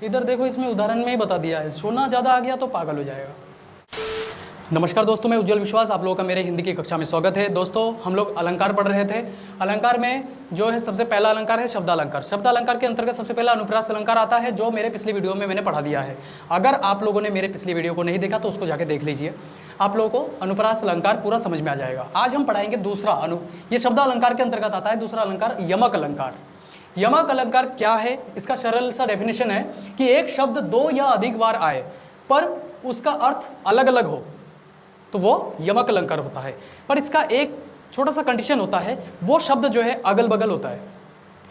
इधर देखो, इसमें उदाहरण में ही बता दिया है, सोना ज़्यादा आ गया तो पागल हो जाएगा। नमस्कार दोस्तों, मैं उज्जवल विश्वास, आप लोगों का मेरे हिंदी की कक्षा में स्वागत है। दोस्तों, हम लोग अलंकार पढ़ रहे थे। अलंकार में जो है सबसे पहला अलंकार है शब्दालंकार। शब्दालंकार के अंतर्गत सबसे पहला अनुप्रास अलंकार आता है, जो मेरे पिछली वीडियो में मैंने पढ़ा दिया है। अगर आप लोगों ने मेरे पिछली वीडियो को नहीं देखा तो उसको जाके देख लीजिए, आप लोगों को अनुप्रास अलंकार पूरा समझ में आ जाएगा। आज हम पढ़ाएंगे दूसरा ये शब्दालंकार के अंतर्गत आता है दूसरा अलंकार, यमक अलंकार। यमक अलंकार क्या है? इसका सरल सा डेफिनेशन है कि एक शब्द दो या अधिक बार आए पर उसका अर्थ अलग अलग हो तो वो यमक अलंकार होता है। पर इसका एक छोटा सा कंडीशन होता है, वो शब्द जो है अगल बगल होता है,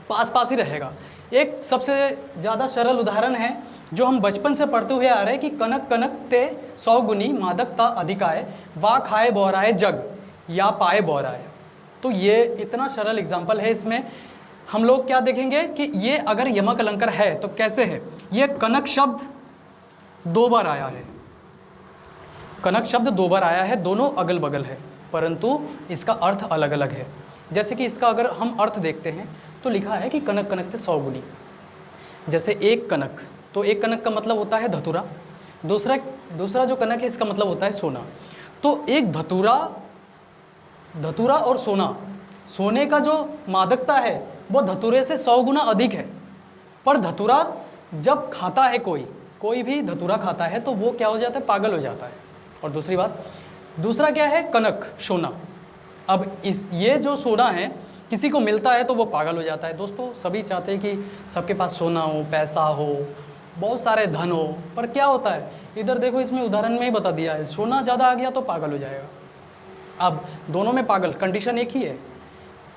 पास पास ही रहेगा। एक सबसे ज़्यादा सरल उदाहरण है जो हम बचपन से पढ़ते हुए आ रहे हैं कि कनक कनक ते 100 गुनी मादकता अधिकाय, वा खाए बोराए जग या पाए बोराए। तो ये इतना सरल एग्जाम्पल है। इसमें हम लोग क्या देखेंगे कि ये अगर यमक अलंकार है तो कैसे है। ये कनक शब्द दो बार आया है, कनक शब्द दो बार आया है, दोनों अगल बगल है परंतु इसका अर्थ अलग अलग है। जैसे कि इसका अगर हम अर्थ देखते हैं तो लिखा है कि कनक कनक थे 100 गुनी। जैसे एक कनक, तो एक कनक का मतलब होता है धतूरा, दूसरा जो कनक है इसका मतलब होता है सोना। तो एक धतूरा और सोना, सोने का जो मादकता है वो धतूरे से 100 गुना अधिक है। पर धतूरा जब खाता है, कोई भी धतूरा खाता है तो वो क्या हो जाता है, पागल हो जाता है। और दूसरा क्या है, कनक सोना। अब ये जो सोना है किसी को मिलता है तो वो पागल हो जाता है। दोस्तों, सभी चाहते हैं कि सबके पास सोना हो, पैसा हो, बहुत सारे धन हो, पर क्या होता है, इधर देखो, इसमें उदाहरण में ही बता दिया है, सोना ज़्यादा आ गया तो पागल हो जाएगा। अब दोनों में पागल, कंडीशन एक ही है,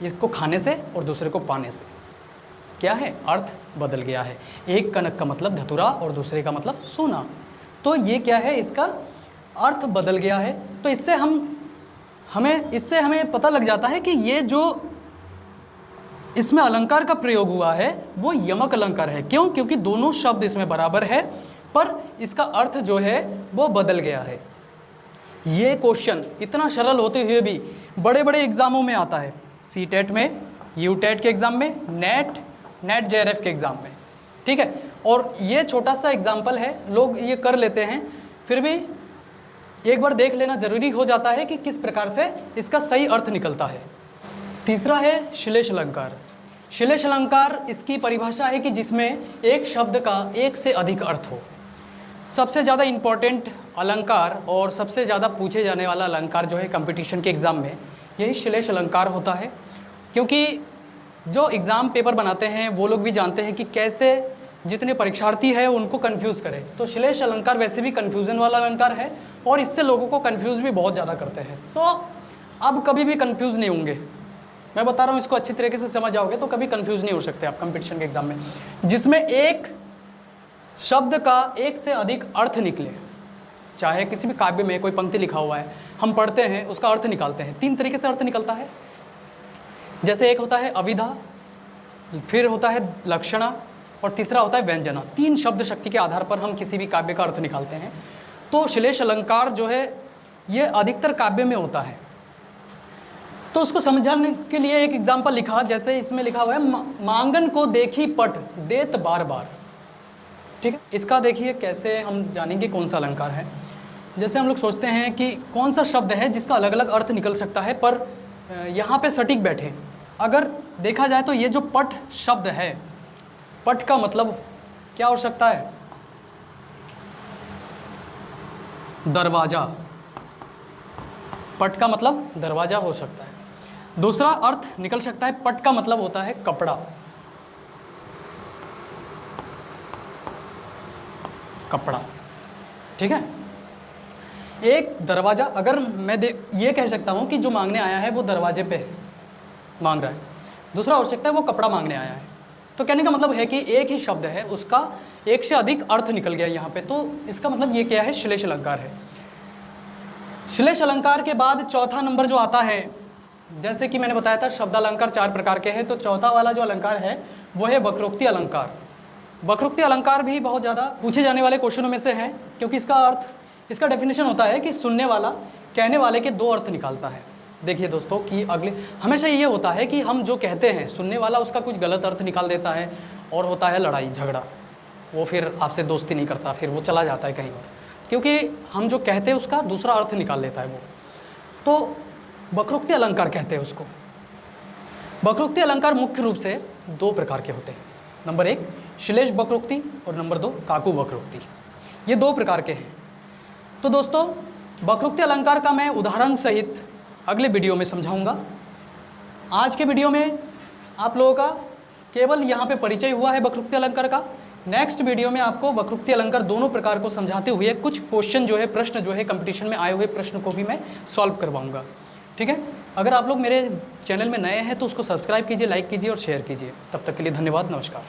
इसको खाने से और दूसरे को पाने से क्या है, अर्थ बदल गया है। एक कनक का मतलब धतूरा और दूसरे का मतलब सोना, तो ये क्या है, इसका अर्थ बदल गया है। तो इससे हमें पता लग जाता है कि ये जो इसमें अलंकार का प्रयोग हुआ है वो यमक अलंकार है। क्यों? क्योंकि दोनों शब्द इसमें बराबर है पर इसका अर्थ जो है वो बदल गया है। ये क्वेश्चन इतना सरल होते हुए भी बड़े बड़े एग्जामों में आता है, सीटेट में, यूटेट के एग्ज़ाम में, नेट जेआरएफ के एग्ज़ाम में, ठीक है। और ये छोटा सा एग्जाम्पल है, लोग ये कर लेते हैं, फिर भी एक बार देख लेना ज़रूरी हो जाता है कि किस प्रकार से इसका सही अर्थ निकलता है। तीसरा है श्लेष अलंकार। श्लेष अलंकार इसकी परिभाषा है कि जिसमें एक शब्द का एक से अधिक अर्थ हो। सबसे ज़्यादा इम्पॉर्टेंट अलंकार और सबसे ज़्यादा पूछे जाने वाला अलंकार जो है कंपटीशन के एग्ज़ाम में, यही श्लेष अलंकार होता है। क्योंकि जो एग्ज़ाम पेपर बनाते हैं वो लोग भी जानते हैं कि कैसे जितने परीक्षार्थी हैं उनको कंफ्यूज करें। तो श्लेष अलंकार वैसे भी कन्फ्यूज़न वाला अलंकार है और इससे लोगों को कंफ्यूज भी बहुत ज़्यादा करते हैं। तो अब कभी भी कंफ्यूज नहीं होंगे, मैं बता रहा हूँ, इसको अच्छी तरीके से समझ जाओगे तो कभी कंफ्यूज नहीं हो सकते आप कंपटीशन के एग्ज़ाम में। जिसमें एक शब्द का एक से अधिक अर्थ निकले, चाहे किसी भी काव्य में कोई पंक्ति लिखा हुआ है, हम पढ़ते हैं, उसका अर्थ निकालते हैं, 3 तरीके से अर्थ निकलता है। जैसे एक होता है अविधा, फिर होता है लक्षणा और तीसरा होता है व्यंजना। 3 शब्द शक्ति के आधार पर हम किसी भी काव्य का अर्थ निकालते हैं। तो श्लेष अलंकार जो है ये अधिकतर काव्य में होता है। तो उसको समझाने के लिए एक एग्जाम्पल लिखा, जैसे इसमें लिखा हुआ है, मांगन को देखी पट देत बार बार, ठीक है। इसका देखिए कैसे हम जानेंगे कौन सा अलंकार है। जैसे हम लोग सोचते हैं कि कौन सा शब्द है जिसका अलग अलग अर्थ निकल सकता है, पर यहाँ पे सटीक बैठे। अगर देखा जाए तो ये जो पट शब्द है, पट का मतलब क्या हो सकता है, दरवाजा। पट का मतलब दरवाजा हो सकता है। दूसरा अर्थ निकल सकता है, पट का मतलब होता है कपड़ा, ठीक है। एक दरवाजा, अगर मैं ये कह सकता हूँ कि जो मांगने आया है वो दरवाजे पे मांग रहा है, दूसरा हो सकता है वो कपड़ा मांगने आया है। तो कहने का मतलब है कि एक ही शब्द है, उसका एक से अधिक अर्थ निकल गया यहाँ पे। तो इसका मतलब ये क्या है, श्लेष अलंकार है। श्लेष अलंकार के बाद चौथा नंबर जो आता है, जैसे कि मैंने बताया था शब्दालंकार 4 प्रकार के हैं, तो चौथा वाला जो अलंकार है वो है वक्रोक्ति अलंकार। वक्रोक्ति अलंकार भी बहुत ज़्यादा पूछे जाने वाले क्वेश्चनों में से है, क्योंकि इसका डेफिनेशन होता है कि सुनने वाला कहने वाले के 2 अर्थ निकालता है। देखिए दोस्तों कि हमेशा ये होता है कि हम जो कहते हैं सुनने वाला उसका कुछ गलत अर्थ निकाल देता है और होता है लड़ाई झगड़ा। वो फिर आपसे दोस्ती नहीं करता, फिर वो चला जाता है कहीं और, क्योंकि हम जो कहते हैं उसका दूसरा अर्थ निकाल लेता है वो। तो वक्रोक्ति अलंकार कहते हैं उसको। वक्रोक्ति अलंकार मुख्य रूप से दो प्रकार के होते हैं। नंबर 1 श्लेष वक्रोक्ति और नंबर 2 काकू वक्रोक्ति। ये दो प्रकार के हैं। तो दोस्तों वक्रोक्ति अलंकार का मैं उदाहरण सहित अगले वीडियो में समझाऊंगा। आज के वीडियो में आप लोगों का केवल यहाँ पे परिचय हुआ है वक्रोक्ति अलंकार का। नेक्स्ट वीडियो में आपको वक्रोक्ति अलंकार दोनों प्रकार को समझाते हुए कुछ क्वेश्चन जो है, प्रश्न जो है, कंपटीशन में आए हुए प्रश्न को भी मैं सॉल्व करवाऊंगा। ठीक है, अगर आप लोग मेरे चैनल में नए हैं तो उसको सब्सक्राइब कीजिए, लाइक कीजिए और शेयर कीजिए। तब तक के लिए धन्यवाद, नमस्कार।